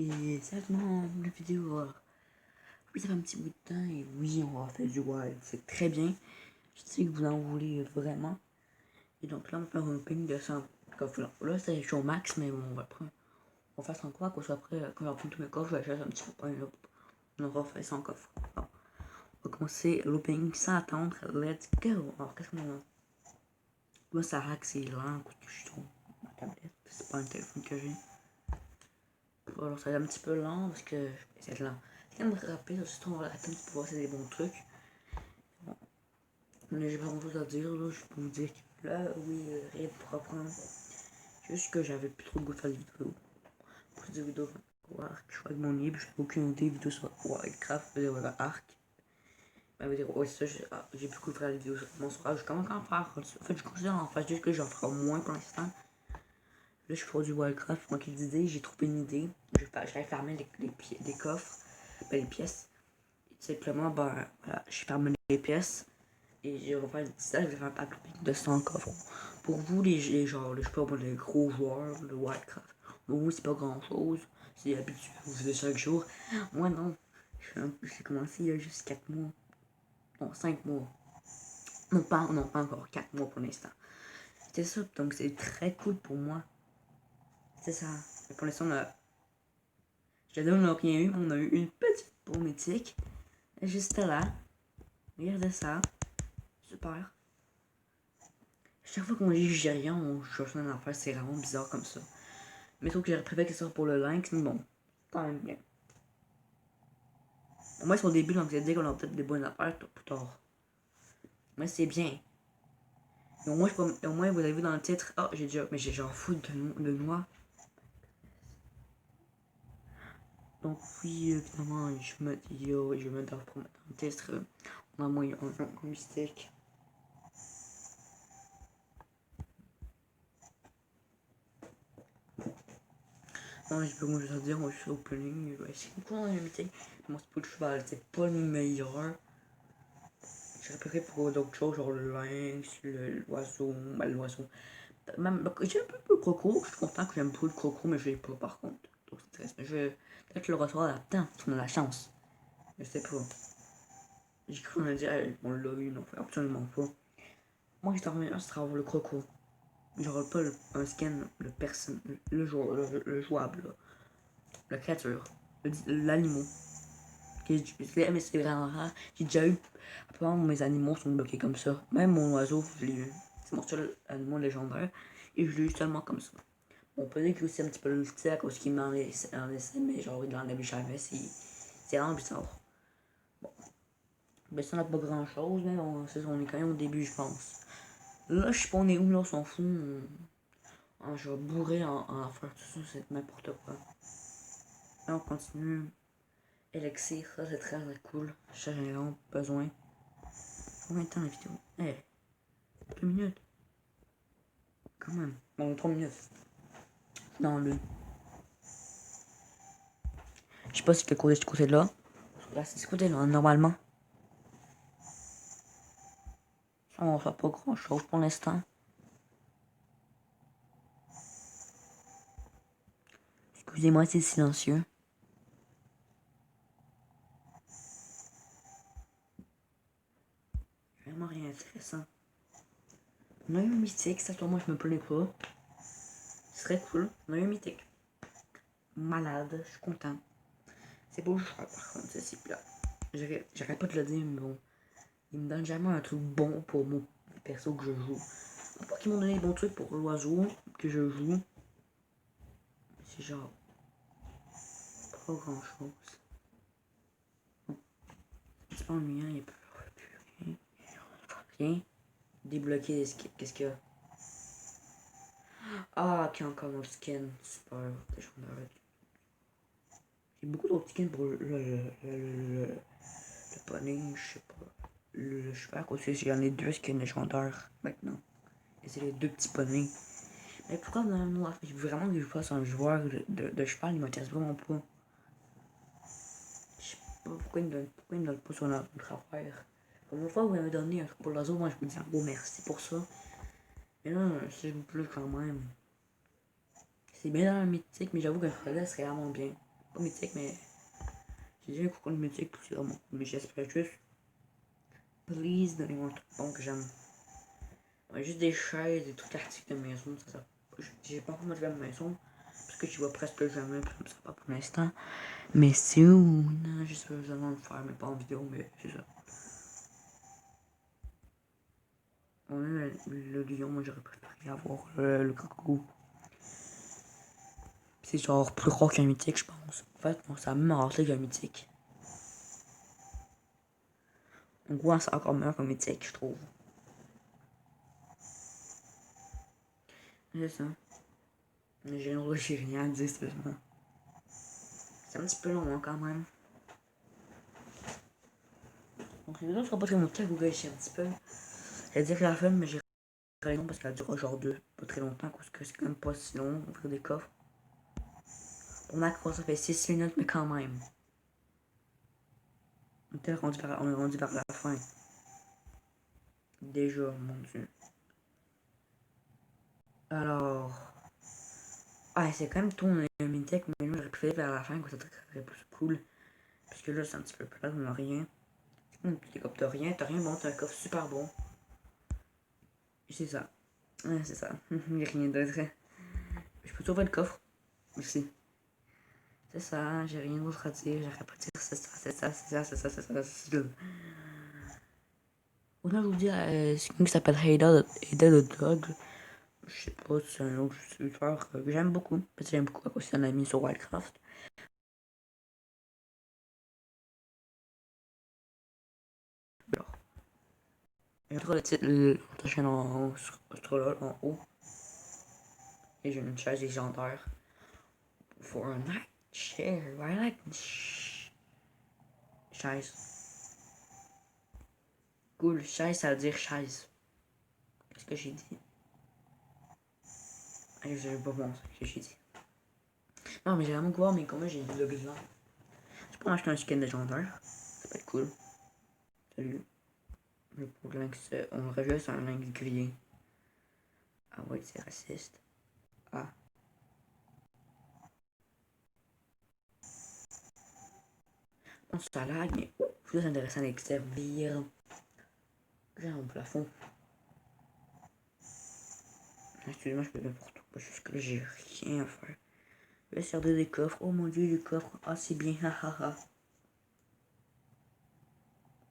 Et sérieusement, la vidéo, oui, ça fait un petit bout de temps, et oui, on va faire du wild, c'est très bien. Je sais que vous en voulez vraiment. Et donc là, on va faire un ping de 100 coffres. Là, c'est chaud max, mais bon, on va prendre. On va faire 100 coffres, parce qu'après, quand on va prendre tous mes coffres, je vais chercher un petit peu pain, là. On va faire 100 coffres. Bon. On va commencer l'opening sans attendre. Let's go! Alors, qu'est-ce qu'on a? Moi, ça hack, c'est lent, parce que je suis trop ma tablette. C'est pas un téléphone que j'ai. Alors, ça va être un petit peu lent, parce que c'est lent. C'est quand même rapide, surtout on va attendre pour voir si c'est des bons trucs. Bon. Mais j'ai pas grand chose à dire, là. Je peux vous dire que là, oui, rien pour apprendre. Juste que j'avais plus trop de goût de faire des vidéos. Plus de vidéos Arc. Je suis avec mon livre, j'ai aucune idée vidéo sur Warcraft, je veux dire Arc. Ça veut dire, ouais, ça, j'ai plus cool de faire des vidéos sur mon soir. Je commence à en faire. En fait, je considère en faire juste que j'en ferai moins pour l'instant. Là, je fais du Warcraft, je manquais d'idées, j'ai trouvé une idée. Je vais fermer les coffres, les pièces. Et tout simplement, voilà, je ferme les pièces. Et je vais faire une petite je vais faire un pack de 100 coffres. Pour vous, les gens, je sais pas, les gros joueurs de Warcraft, pour vous, c'est pas grand chose. C'est habitué, vous faisez chaque jour. Moi, non. J'ai commencé il y a juste 4 mois. Non, 5 mois. Non, pas encore 4 mois pour l'instant. C'est ça, donc c'est très cool pour moi. C'est ça. Et pour l'instant, je on n'a rien eu, on a eu une petite peau mythique. Juste là. Regardez ça. Super. Chaque fois qu'on dit j'ai rien, on cherche un affaire, c'est vraiment bizarre comme ça. Mais sauf que j'aurais préféré que ça soit pour le lynx, mais bon, quand même bien. Au moins, c'est au début, donc c'est dire qu'on a peut-être des bonnes affaires plus tard. Mais c'est bien. Et au moins, vous avez vu dans le titre, oh, j'ai déjà, mais j'ai genre fou de noix. Donc oui, évidemment, je me dis, yo, je me dois pour mettre un titre. On a moyen, un mistake. Non, j'ai pas grand chose à dire, moi je suis opening, c'est cool dans le meeting. Mon spot de cheval, c'est pas le meilleur. J'ai préféré pour d'autres choses, genre le lynx, l'oiseau, l'oiseau. Même, j'ai un peu le croco, je suis content que j'aime beaucoup le croco, mais je l'ai pas par contre. Donc c'est triste, mais je vais peut-être le recevoir là-dedans, si on a la chance. Je sais pas. J'ai cru qu'on a dit, on l'a eu, non, absolument pas. Moi, j'étais en train c'est avoir le croco. Genre pas un skin, le personne, le jouable, là. La créature, l'animal. Mais c'est vraiment rare. J'ai déjà eu. Apparemment, mes animaux sont bloqués comme ça. Même mon oiseau, je l'ai eu. C'est mon seul animal légendaire. Et je l'ai eu seulement comme ça. On peut dire qu'il aussi un petit peu le style à cause qu'il m'en laissait, mais genre il l'enlève jamais. C'est vraiment bizarre. Bon. Mais ça n'a pas grand chose, mais on est quand même au début, je pense. Là, je sais pas, on est où, là, on s'en fout. Je vais bourrer en faire tout ça, c'est n'importe quoi. Là, on continue. Elixir, ça c'est très très cool. J'ai vraiment besoin. Combien de temps la vidéo? 2 minutes. Quand même. Bon, 3 minutes. Dans le. Je sais pas si je fais courir de ce côté-là. Là, c'est ce côté-là, normalement. Ça, on va faire pas grand chose pour l'instant. Excusez-moi, c'est silencieux. Vraiment rien d'intéressant. On a eu un mythique, ça, moi, je me plaignais pas. Ce serait cool. On a eu un mythique. Malade, je suis content. C'est beau le choix, par contre, c'est plat. J'arrête pas de le dire, mais bon. Ils me donnent jamais un truc bon pour mon perso que je joue. Pas qu'ils m'ont donné des bons trucs pour l'oiseau que je joue. C'est genre pas grand chose. C'est pas ennuyant, il n'y a plus rien. Rien. Débloquer les skins. Qu'est-ce qu'il y a? Ah, ok, encore mon skin. Super. J'ai beaucoup d'autres skins pour le poney, je sais pas. Le cheval, aussi, j'en ai 2 skins légendaires maintenant. Et c'est les 2 petits poneys. Mais pourquoi vraiment que je fasse un joueur de cheval, il m'intéresse vraiment pas. Je sais pas pourquoi il me donne pas son autre affaire. Comme une fois vous m'avez donné un truc pour l'oiseau, moi je vous dis un beau merci pour ça. Mais là, s'il vous plaît quand même. C'est bien dans le mythique, mais j'avoue qu'un frelette serait vraiment bien. Pas mythique, mais j'ai dit un coucou de mythique, puis c'est vraiment cool. Mais j'espère juste, please, donnez-moi un truc bon que j'aime. Ouais, juste des chaises, des trucs articles de maison, ça. J'ai pas encore motivé à ma maison, parce que tu vois presque jamais, puis ça pas pour l'instant. Mais soon, j'espère vraiment le faire, mais pas en vidéo, mais c'est ça. On a le lion, moi j'aurais préféré avoir le coucou. C'est genre plus rare qu'un mythique, je pense. En fait, bon, ça a même raté qu'un mythique. En gros, c'est encore meilleur qu'un mythique, je trouve. C'est ça. J'ai rien à dire, sérieusement. C'est un petit peu long, hein, quand même. Donc, les vidéos ne seront pas très longtemps, vous ici un petit peu. C'est dire la fin, mais j'ai très long parce qu'elle dure genre pas très longtemps, parce que c'est quand même pas si long, ouvrir des coffres. On a quoi, ça fait 6 minutes, mais quand même. On est rendu vers la fin. Déjà, mon dieu. Alors. Ah, c'est quand même tout un mini-tech, mais nous, j'aurais préféré vers la fin, quoi, ça serait plus cool. Parce que là, c'est un petit peu plat, on a rien. Un petit coffre, t'as rien bon, t'as un coffre super bon. C'est ça. Ouais, c'est ça. Il a rien d'autre. Je peux trouver le coffre. Merci. C'est ça, j'ai rien d'autre à dire, j'aurais pas dire c'est ça, c'est ça, c'est ça, c'est ça, c'est ça, c'est ça. Autant je vous dis, c'est quelqu'un qui s'appelle Ada the Dog. Je sais pas, c'est un autre youtubeur que j'aime beaucoup. Parce que j'aime beaucoup à cause c'est un ami sur Wildcraft. Alors, il y a le titre, ta chaîne en haut, sur là, en haut. Et j'ai une chaise légendaire. For a night chair, I like chaise. Cool, chaise, ça veut dire chaise. Qu'est-ce que j'ai dit? Je sais pas bon ce que j'ai dit. Non, mais j'ai vraiment voir, mais comment j'ai dit le gland. Je peux m'acheter un skin légendaire. Ça peut être cool. Salut. Le pour lynx, on rajoute un lynx grillé. Ah ouais, c'est raciste. Ah. On se lag, mais c'est intéressant avec servir. J'ai un plafond. Excusez-moi, je peux n'importe quoi. Parce que là, j'ai rien à faire. Je vais servir des coffres. Oh mon dieu, les coffres. Ah, c'est bien. Hahaha.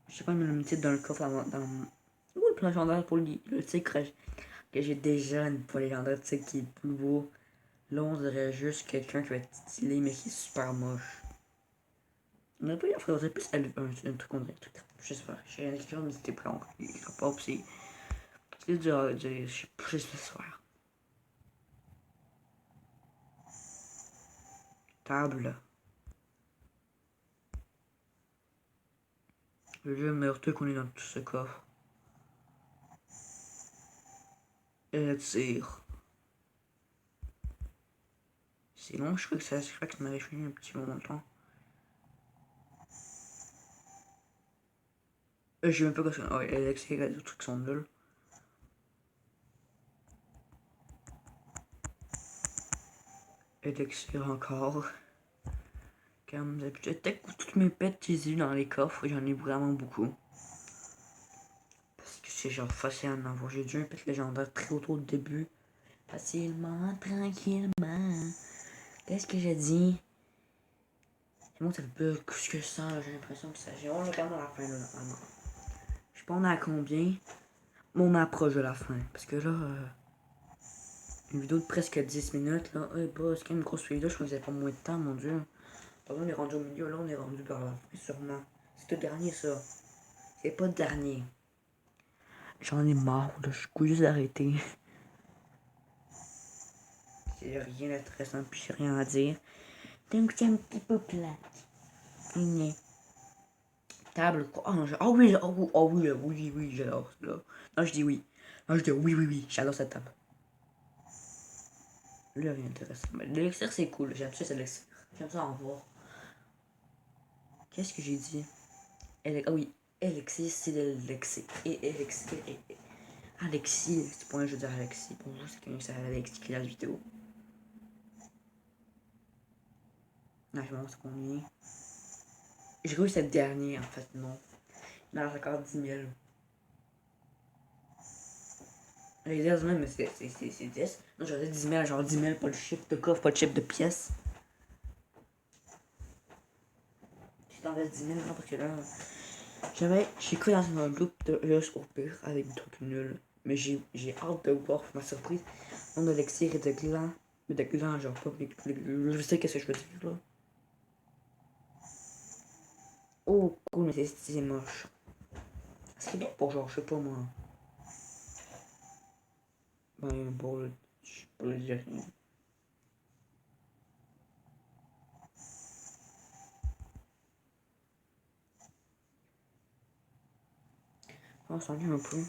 Je sais pas, mais le titre dans le coffre dans. Ouh, le plan légendaire pour le tigre que j'ai déjà une plan légendaire, tu sais, qui est plus beau. Là, on dirait juste quelqu'un qui va être stylé, mais qui est super moche. On aurait pas eu à faire plus un truc, on dirait un truc. Je sais pas, j'ai rien écrit, mais c'était plan. Il sera pas, pis c'est je sais pas, je sais faire. Table. Le meilleur truc qu'on est dans tout ce coffre. Tire. C'est long, je crois que ça m'avait fini un petit moment de temps. Je sais même pas quoi c'est. Ouais, Alexis, les trucs sont nuls. Elixir encore. Comme d'habitude, toutes mes pets j'ai eu dans les coffres, j'en ai vraiment beaucoup. Parce que c'est genre facile à en avoir. J'ai dû un pet légendaire très tôt au début. Facilement, tranquillement. Qu'est-ce que j'ai dit? C'est bon, ça fait plus que ça, j'ai l'impression que ça. J'ai vraiment regardé à la fin là. Ah non. Je sais pas on est à combien. Mais on approche de la fin. Parce que là, une vidéo de presque 10 minutes là. Eh bah, c'est quand même une grosse vidéo, je crois que vous pas moins de temps, mon dieu. Pardon, on est rendu au milieu, là on est rendu vers la fin, sûrement. C'est le dernier ça. C'est pas le dernier. J'en ai marre, là, je suis juste d'arrêter. J'ai rien d'intéressant, puis j'ai rien à dire. Donc c'est un petit peu plate. Table, quoi. Oh oui, oui, j'adore ça. Non, je dis oui. Non, je dis oui, j'adore cette table. Là, rien d'intéressant. Mais l'élixir, c'est cool. J'aime ça, c'est l'élixir. J'aime ça en voir. Qu'est-ce que j'ai dit? Ah oui, Alexis, c'est l'élixir. Et Alexis. Alexis, c'est pour moi, je veux dire Alexis. Pour vous, c'est quelqu'un qui s'appelle Alexis qui a la vidéo. Non, je pense combien. J'ai cru cette dernière, en fait, non. Il en reste encore 10 000. Les 10 000, mais c'est 10. Non, j'aurais dit 10 000, genre 10 000, pas le chip de coffre, pas le chip de pièces. Je t'en laisse 10 000, non, parce que là, j'ai cru dans un loop de juste au pire avec des trucs nuls. Mais j'ai hâte de voir ma surprise. On a l'élixir et de gland. Mais de gland, genre pas. Je sais qu'est-ce que je veux dire là. Oh, cool, mais c'est moche. Est-ce qu'il est pour genre, je sais pas moi. Ben, pour le. Je peux le dire rien. On s'ennuie un peu.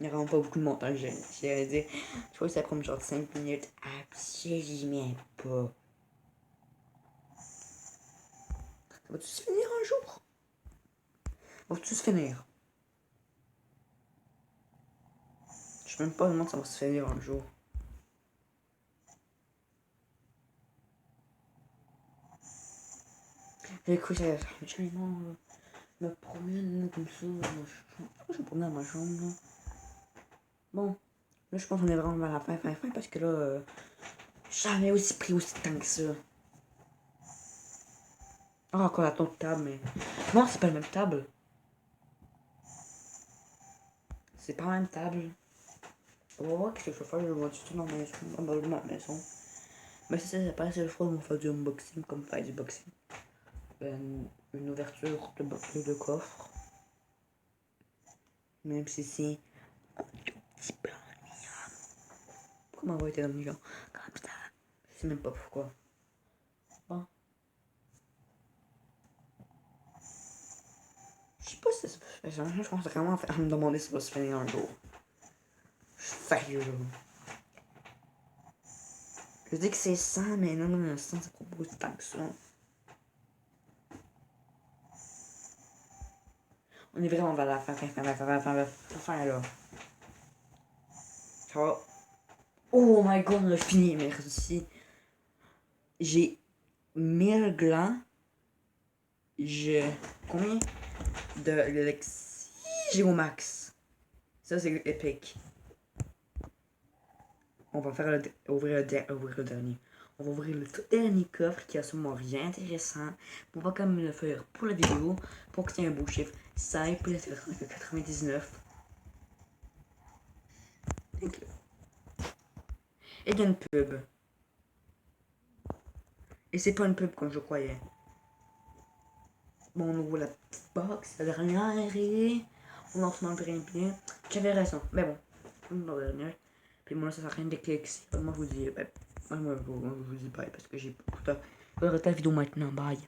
Il n'y a vraiment pas beaucoup de montage. J'allais dire, je crois que ça prend genre 5 minutes. Absolument pas. Ça va-tu se finir un jour? Va-tu se finir? Je sais même pas comment ça va se finir un jour. J'ai cru que ça allait faire me promène comme ça. Pourquoi je me promène dans ma chambre là? Bon, là je pense qu'on est vraiment à la fin parce que là, jamais aussi pris aussi de temps que ça. Ah, encore la table, mais. Non, c'est pas la même table. C'est pas la même table. On va voir ce que je vais faire. Je vais tout dans ma maison. Mais si ça passe, le fois, on va faire du unboxing comme faire du boxing. Une ouverture de coffre. Même si c'est un tout petit peu ennuyant. Pourquoi m'avoir été ennuyant comme ça? Je sais même pas pourquoi. Bon. Je sais pas si ça se fait. Je pense vraiment à me demander si ça va se finir un jour. Je suis sérieux là. Je dis que c'est 100, mais non, 100 ça prend beaucoup de temps que ça. On est vraiment vers la fin là. Ça va. Oh my god, on a fini, merci. J'ai 1000 glands. J'ai combien de l'élixir? J'ai au max. Ça, c'est épique. On va faire ouvrir le dernier. On va ouvrir le tout dernier coffre qui a sûrement rien intéressant. On va quand même le faire pour la vidéo. Pour qu'il y ait un beau chiffre. Ça est plus intéressant que 99. Et il y a une pub. Et c'est pas une pub comme je croyais. Bon, on ouvre la petite box, la dernière, et on lance dans le bien. J'avais raison, mais bon, on dans la dernière. Puis moi, ça sert à rien de cliquer. Moi, je vous dis, moi, je vous dis bye parce que j'ai beaucoup de. Je vais arrêter la vidéo maintenant, bye.